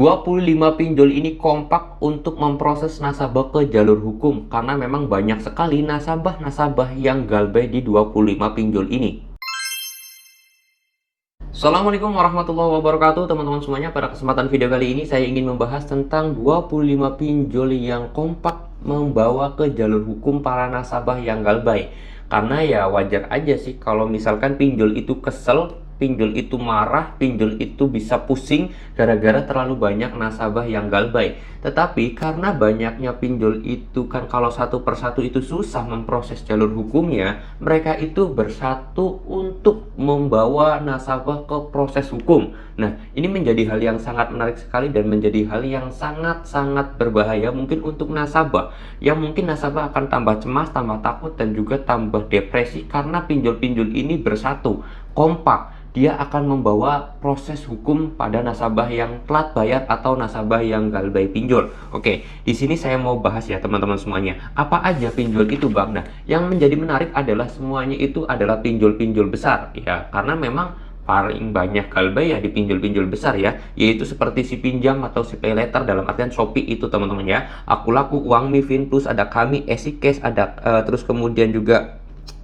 25 pinjol ini kompak untuk memproses nasabah ke jalur hukum karena memang banyak sekali nasabah-nasabah yang galbay di 25 pinjol ini. Assalamualaikum warahmatullahi wabarakatuh teman-teman semuanya. Pada kesempatan video kali ini saya ingin membahas tentang 25 pinjol yang kompak membawa ke jalur hukum para nasabah yang galbay. Karena ya wajar aja sih kalau misalkan pinjol itu kesel, pinjol itu marah, pinjol itu bisa pusing gara-gara terlalu banyak nasabah yang galbay. Tetapi karena banyaknya pinjol itu kan kalau satu persatu itu susah memproses jalur hukumnya, mereka itu bersatu untuk membawa nasabah ke proses hukum. Nah, ini menjadi hal yang sangat menarik sekali dan menjadi hal yang sangat-sangat berbahaya mungkin untuk nasabah. Yang mungkin nasabah akan tambah cemas, tambah takut, dan juga tambah depresi karena pinjol-pinjol ini bersatu, kompak. Dia akan membawa proses hukum pada nasabah yang telat bayar atau nasabah yang galbay pinjol. Oke, di sini saya mau bahas ya teman-teman semuanya. Apa aja pinjol itu, Bang? Nah, yang menjadi menarik adalah semuanya itu adalah pinjol-pinjol besar ya, karena memang paling banyak galbay ya di pinjol-pinjol besar ya, yaitu seperti si pinjam atau si pay later dalam artian Shopee itu teman-teman ya. Aku Laku, Uangme, Finplus, ada Kami, EasyCash, ada terus kemudian juga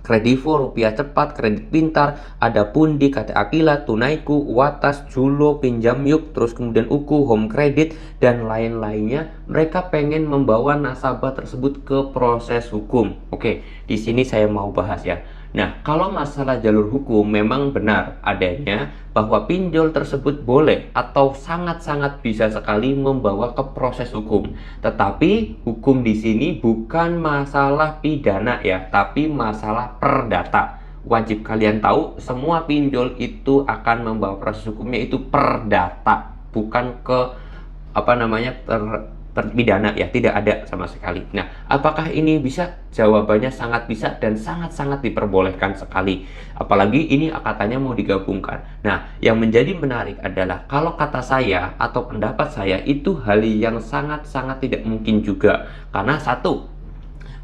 Kredivo, Rupiah Cepat, Kredit Pintar, ada Pundi, KT Akila, Tunaiku, Watas, Julo, Pinjam Yuk, terus kemudian Uku, Home Credit, dan lain-lainnya. Mereka pengen membawa nasabah tersebut ke proses hukum. Oke, di sini saya mau bahas ya. Nah, kalau masalah jalur hukum memang benar adanya bahwa pinjol tersebut boleh atau sangat-sangat bisa sekali membawa ke proses hukum. Tetapi hukum di sini bukan masalah pidana ya, tapi masalah perdata. Wajib kalian tahu, semua pinjol itu akan membawa proses hukumnya itu perdata, bukan ke terpidana ya, tidak ada sama sekali. Nah, apakah ini bisa? Jawabannya sangat bisa dan sangat-sangat diperbolehkan sekali. Apalagi ini katanya mau digabungkan. Nah, yang menjadi menarik adalah kalau kata saya atau pendapat saya itu hal yang sangat-sangat tidak mungkin juga. Karena satu,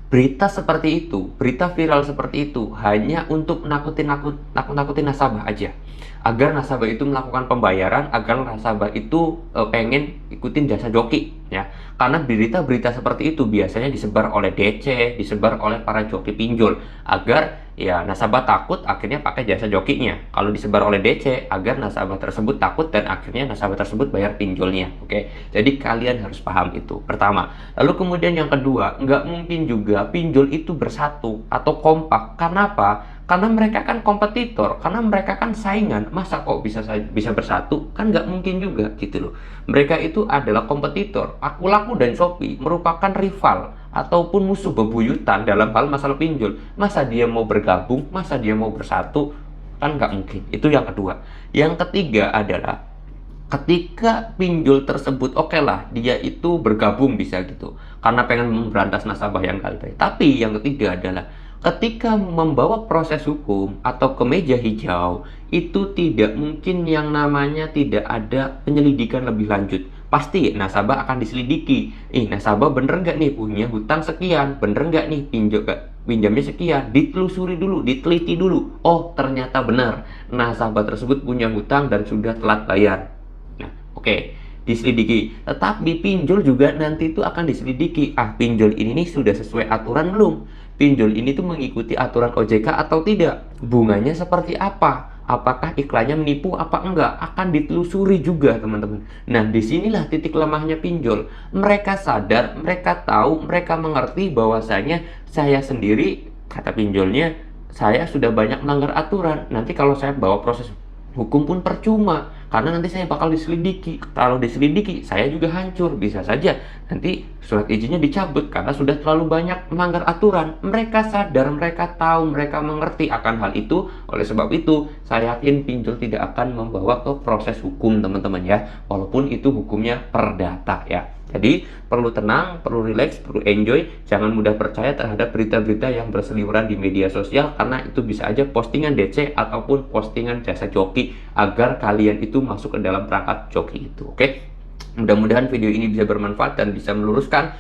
berita seperti itu, berita viral seperti itu hanya untuk nakut-nakutin nasabah aja, agar nasabah itu melakukan pembayaran, agar nasabah itu pengen ikutin jasa joki ya. Karena berita-berita seperti itu biasanya disebar oleh DC, disebar oleh para joki pinjol agar ya nasabah takut akhirnya pakai jasa jokinya. Kalau disebar oleh DC agar nasabah tersebut takut dan akhirnya nasabah tersebut bayar pinjolnya. Oke, jadi kalian harus paham itu pertama. Lalu kemudian yang kedua, nggak mungkin juga pinjol itu bersatu atau kompak. Karena apa? Karena mereka kan kompetitor, karena mereka kan saingan. Masa kok bisa bersatu? Kan nggak mungkin juga gitu loh. Mereka itu adalah kompetitor. Aku Laku dan Shopee merupakan rival ataupun musuh bebuyutan dalam hal masalah pinjol. Masa dia mau bergabung? Masa dia mau bersatu? Kan nggak mungkin. Itu yang kedua. Yang ketiga adalah ketika pinjol tersebut oke lah dia itu bergabung bisa gitu karena pengen memberantas nasabah yang galbay. Tapi yang ketiga adalah ketika membawa proses hukum atau ke meja hijau itu tidak mungkin yang namanya tidak ada penyelidikan lebih lanjut. Pasti nasabah akan diselidiki. Nasabah bener nggak nih punya hutang sekian, bener nggak nih pinjamnya sekian, ditelusuri dulu, diteliti dulu. Oh, ternyata benar nasabah tersebut punya hutang dan sudah telat bayar. Oke, diselidiki. Tetapi pinjol juga nanti itu akan diselidiki. Pinjol ini nih sudah sesuai aturan belum? Pinjol ini tuh mengikuti aturan OJK atau tidak? Bunganya seperti apa? Apakah iklannya menipu apa enggak? Akan ditelusuri juga, teman-teman. Nah, disinilah titik lemahnya pinjol. Mereka sadar, mereka tahu, mereka mengerti bahwasanya saya sendiri, kata pinjolnya, saya sudah banyak melanggar aturan. Nanti kalau saya bawa proses hukum pun percuma, karena nanti saya bakal diselidiki. Kalau diselidiki, saya juga hancur. Bisa saja nanti surat izinnya dicabut karena sudah terlalu banyak melanggar aturan. Mereka sadar, mereka tahu, mereka mengerti akan hal itu. Oleh sebab itu, saya yakin pinjol tidak akan membawa ke proses hukum, teman-teman ya. Walaupun itu hukumnya perdata ya. Jadi perlu tenang, perlu relax, perlu enjoy. Jangan mudah percaya terhadap berita-berita yang berseliweran di media sosial, karena itu bisa aja postingan DC ataupun postingan jasa joki agar kalian itu masuk ke dalam perangkat joki itu. Oke? Mudah-mudahan video ini bisa bermanfaat dan bisa meluruskan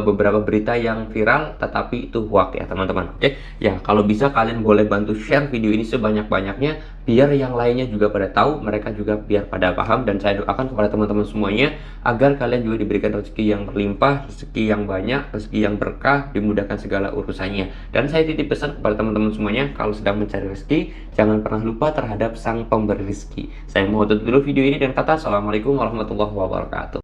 beberapa berita yang viral tetapi itu hoax ya teman-teman. Oke? Ya, kalau bisa kalian boleh bantu share video ini sebanyak-banyaknya biar yang lainnya juga pada tahu, mereka juga biar pada paham, dan saya doakan kepada teman-teman semuanya agar kalian juga diberikan rezeki yang berlimpah, rezeki yang banyak, rezeki yang berkah, dimudahkan segala urusannya. Dan saya titip pesan kepada teman-teman semuanya, kalau sedang mencari rezeki, jangan pernah lupa terhadap Sang Pemberi Rezeki. Saya mau tutup dulu video ini dan kata Assalamualaikum warahmatullahi wabarakatuh.